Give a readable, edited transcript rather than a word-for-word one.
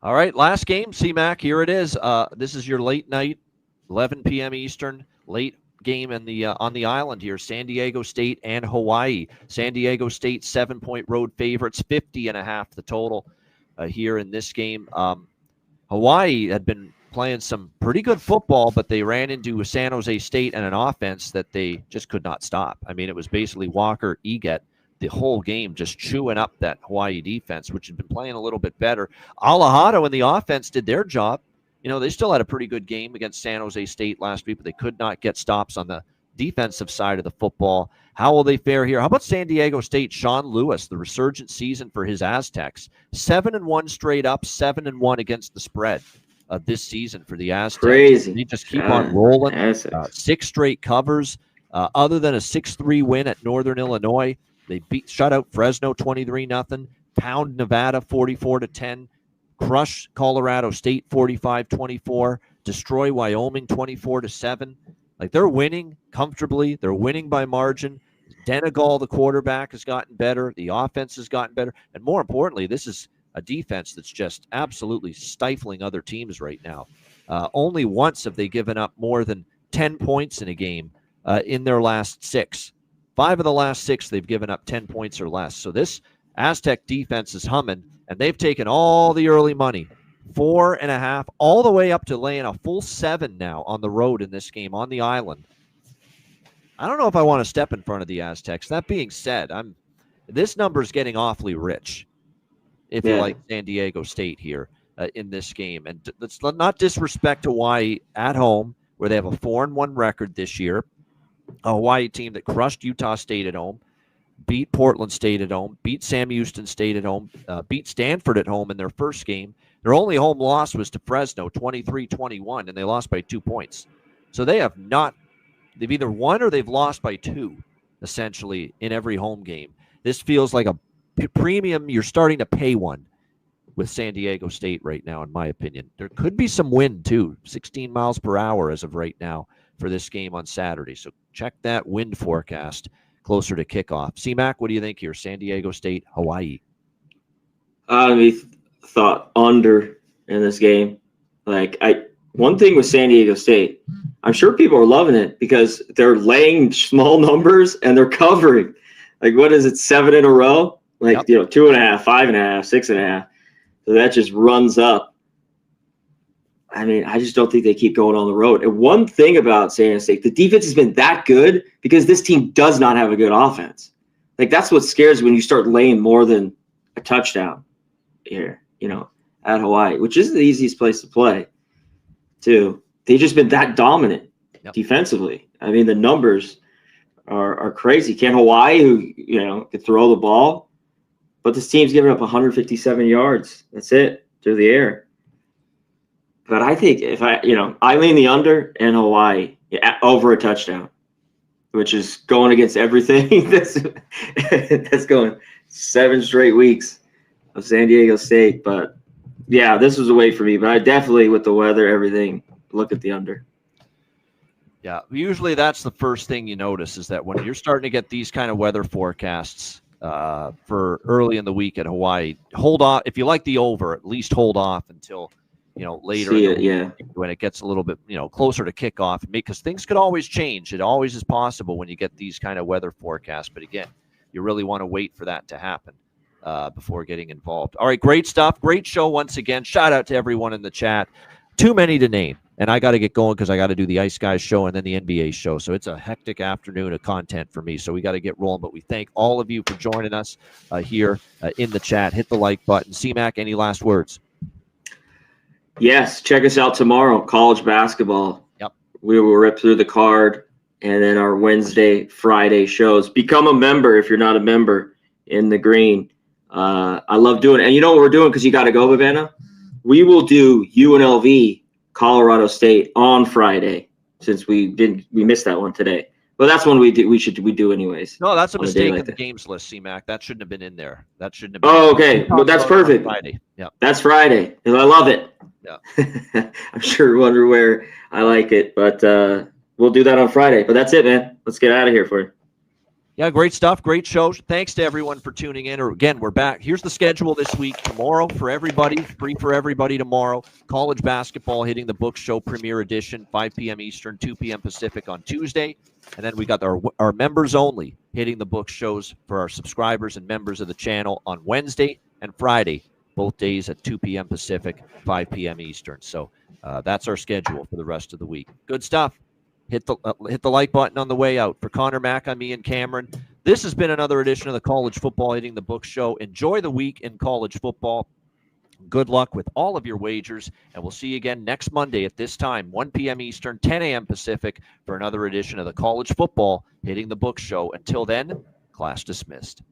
All right, last game, CMAC, here it is. This is your late night, 11 p.m. Eastern, late game in the on the island here, San Diego State and Hawaii. San Diego State 7-point road favorites, 50.5 the total here in this game. Hawaii had been playing some pretty good football, but they ran into San Jose State and an offense that they just could not stop. I mean, it was basically Walker Eget the whole game just chewing up that Hawaii defense, which had been playing a little bit better. Alejado and the offense did their job. You know, they still had a pretty good game against San Jose State last week, but they could not get stops on the defensive side of the football. How will they fare here? How about San Diego State? Sean Lewis, the resurgent season for his Aztecs. 7-1 straight up, 7-1 against the spread this season for the Aztecs. Crazy. They just keep on rolling. 6 straight covers. Other than a 6-3 win at Northern Illinois, they shut out Fresno 23-0, pound Nevada 44-10, crush Colorado State 45-24, destroy Wyoming 24-7. Like, they're winning comfortably. They're winning by margin. Denegal, the quarterback, has gotten better. The offense has gotten better. And more importantly, this is a defense that's just absolutely stifling other teams right now. Only once have they given up more than 10 points in a game in their last 6. 5 of the last 6, they've given up 10 points or less. So this Aztec defense is humming, and they've taken all the early money, 4.5, all the way up to laying a full 7 now on the road in this game on the island. I don't know if I want to step in front of the Aztecs. That being said, this number is getting awfully rich if you like San Diego State here in this game. And let's not disrespect Hawaii at home, where they have a 4-1 record this year. A Hawaii team that crushed Utah State at home, beat Portland State at home, beat Sam Houston State at home, beat Stanford at home in their first game. Their only home loss was to Fresno, 23-21, and they lost by 2 points. So they've either won or they've lost by 2, essentially, in every home game. This feels like a premium you're starting to pay one with San Diego State right now, in my opinion. There could be some wind, too, 16 miles per hour as of right now for this game on Saturday. So check that wind forecast closer to kickoff. CMAC, what do you think here? San Diego State, Hawaii. We thought under in this game. One thing with San Diego State, I'm sure people are loving it because they're laying small numbers and they're covering. Like, what is it, 7 in a row? 2.5, 5.5, 6.5. So that just runs up. I mean, I just don't think they keep going on the road. And one thing about San Diego State, the defense has been that good because this team does not have a good offense. Like, that's what scares when you start laying more than a touchdown here, at Hawaii, which isn't the easiest place to play, too. They've just been that dominant defensively. I mean, the numbers are crazy. Can Hawaii, who, could throw the ball, but this team's giving up 157 yards. That's it, through the air. But I think if I lean the under in Hawaii over a touchdown, which is going against everything that's going 7 straight weeks of San Diego State. But yeah, this was a way for me. But I definitely, with the weather, everything, look at the under. Yeah, usually that's the first thing you notice is that when you're starting to get these kind of weather forecasts for early in the week at Hawaii, hold off. If you like the over, at least hold off until later when it gets a little bit, closer to kickoff, because things could always change. It always is possible when you get these kind of weather forecasts. But again, you really want to wait for that to happen before getting involved. All right, great stuff. Great show once again. Shout out to everyone in the chat. Too many to name. And I got to get going because I got to do the Ice Guys show and then the NBA show. So it's a hectic afternoon of content for me. So we got to get rolling. But we thank all of you for joining us here in the chat. Hit the like button. CMAC, any last words? Yes, check us out tomorrow, college basketball. Yep. We will rip through the card, and then our Wednesday, Friday shows. Become a member if you're not a member in the green. I love doing it. And you know what we're doing because you got to go, Bavana? We will do UNLV, Colorado State on Friday since we missed that one today. But that's one we do anyways. No, that's a mistake in the games list, CMAC. That shouldn't have been in there. That shouldn't have been. Oh, okay. Well, that's perfect. Friday. Yeah. That's Friday. And I love it. Yeah. I'm sure you wonder where I like it, but we'll do that on Friday. But that's it, man. Let's get out of here for you. Yeah, great stuff. Great show. Thanks to everyone for tuning in. Or again, we're back. Here's the schedule this week. Tomorrow for everybody, free for everybody tomorrow. College basketball hitting the book show premiere edition, 5 p.m. Eastern, 2 p.m. Pacific on Tuesday. And then we got our members only hitting the book shows for our subscribers and members of the channel on Wednesday and Friday, both days at 2 p.m. Pacific, 5 p.m. Eastern. So that's our schedule for the rest of the week. Good stuff. Hit the like button on the way out. For Connor Mack, I'm Ian Cameron. This has been another edition of the College Football Hitting the Book Show. Enjoy the week in college football. Good luck with all of your wagers, and we'll see you again next Monday at this time, 1 p.m. Eastern, 10 a.m. Pacific, for another edition of the College Football Hitting the Book Show. Until then, class dismissed.